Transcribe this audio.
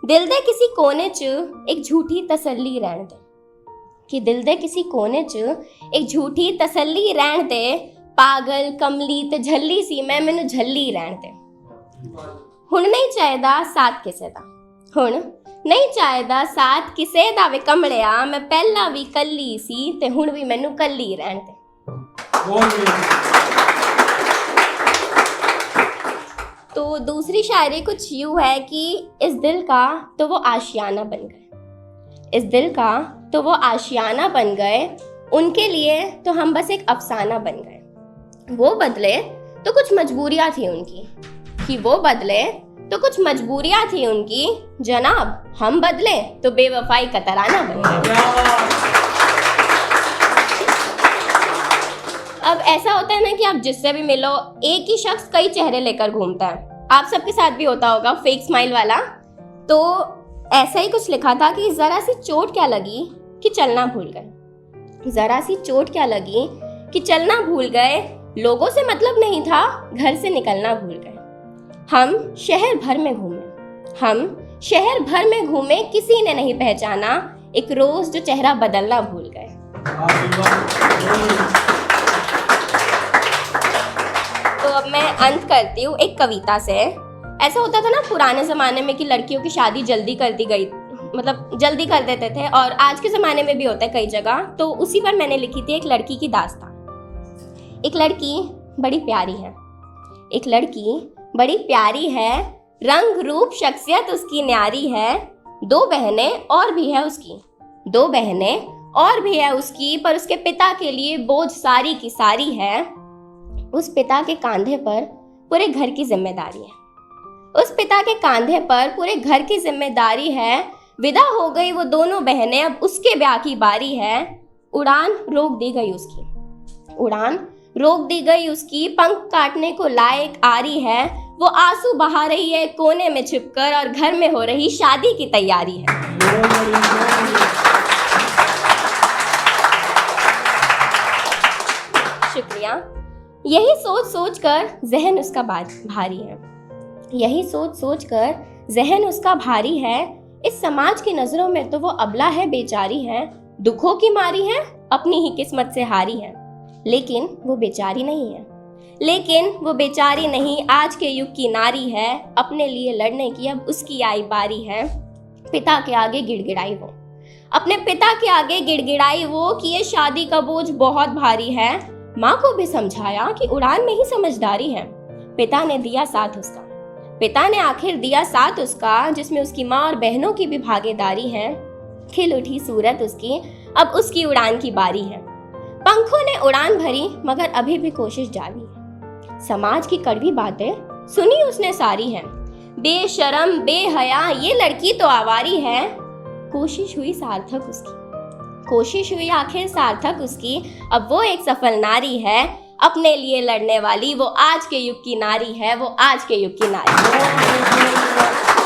दिल दे किसी कोने च एक झूठी तसल्ली रहन दे, कि दिल दे किसी कोने च एक झूठी तसल्ली रहन दे, पागल कमली ते झल्ली सी मैं मैनू झल्ली रहन दे। हुण नहीं चाहदा साथ किसे दा, हुण नहीं चाहदा साथ किसे दा वे कमलिया, मैं पहला भी कल्ली सी ते हुण भी मैनू कल्ली रहन दे। तो दूसरी शायरी कुछ यूं है कि इस दिल का तो वो आशियाना बन गए, इस दिल का तो वो आशियाना बन गए, उनके लिए तो हम बस एक अफसाना बन गए। वो बदले तो कुछ मजबूरियां थी उनकी, कि वो बदले तो कुछ मजबूरियां थी उनकी, जनाब हम बदले तो बेवफाई का तराना बन गए। अब ऐसा होता है ना कि आप जिससे भी मिलो एक ही शख्स कई चेहरे लेकर घूमता है, आप सबके साथ भी होता होगा फेक स्माइल वाला। तो ऐसा ही कुछ लिखा था कि जरा सी चोट क्या लगी कि चलना भूल गए, जरा सी चोट क्या लगी कि चलना भूल गए, लोगों से मतलब नहीं था घर से निकलना भूल गए। हम शहर भर में घूमे, हम शहर भर में घूमे, किसी ने नहीं पहचाना, एक रोज जो चेहरा बदलना भूल गए। तो अब मैं अंत करती हूँ एक कविता से। ऐसा होता था ना पुराने ज़माने में कि लड़कियों की शादी जल्दी कर दी गई, मतलब जल्दी कर देते थे, और आज के ज़माने में भी होता है कई जगह। तो उसी पर मैंने लिखी थी एक लड़की की दास्तान। एक लड़की बड़ी प्यारी है, एक लड़की बड़ी प्यारी है, रंग रूप शख्सियत उसकी न्यारी है, दो बहनें और भी है उसकी, दो बहनें और भी है उसकी, पर उसके पिता के लिए बोझ सारी की सारी है। उस पिता के कंधे पर पूरे घर की जिम्मेदारी है, उस पिता के कंधे पर पूरे घर की जिम्मेदारी है। विदा हो गई वो दोनों बहनें, अब उसके ब्याह की बारी है। उड़ान रोक दी गई उसकी, उड़ान रोक दी गई उसकी, पंख काटने को लायक आरी है। वो आंसू बहा रही है कोने में छिपकर, और घर में हो रही शादी की तैयारी है। शुक्रिया। यही सोच सोच कर जहन उसका भारी है, यही सोच सोच कर जहन उसका भारी है। इस समाज की नजरों में तो वो अबला है, बेचारी है, दुखों की मारी है, अपनी ही किस्मत से हारी है। लेकिन वो बेचारी नहीं है, लेकिन वो बेचारी नहीं, आज के युग की नारी है, अपने लिए लड़ने की अब उसकी आई बारी है। पिता के आगे गिड़गिड़ाई वो, अपने पिता के आगे गिड़गिड़ाई वो, कि ये शादी का बोझ बहुत भारी है। माँ को भी समझाया कि उड़ान में ही समझदारी है। पिता ने दिया साथ उसका, पिता ने आखिर दिया साथ उसका, जिसमें उसकी माँ और बहनों की भी भागीदारी है। खिल उठी सूरत उसकी, अब उसकी उड़ान की बारी है। पंखों ने उड़ान भरी मगर अभी भी कोशिश जारी है। समाज की कड़वी बातें सुनी उसने सारी है, बेशरम बेहया ये लड़की तो आवारी है। कोशिश हुई सार्थक उसकी, कोशिश हुई आखिर सार्थक उसकी, अब वो एक सफल नारी है, अपने लिए लड़ने वाली, वो आज के युग की नारी है, वो आज के युग की नारी है।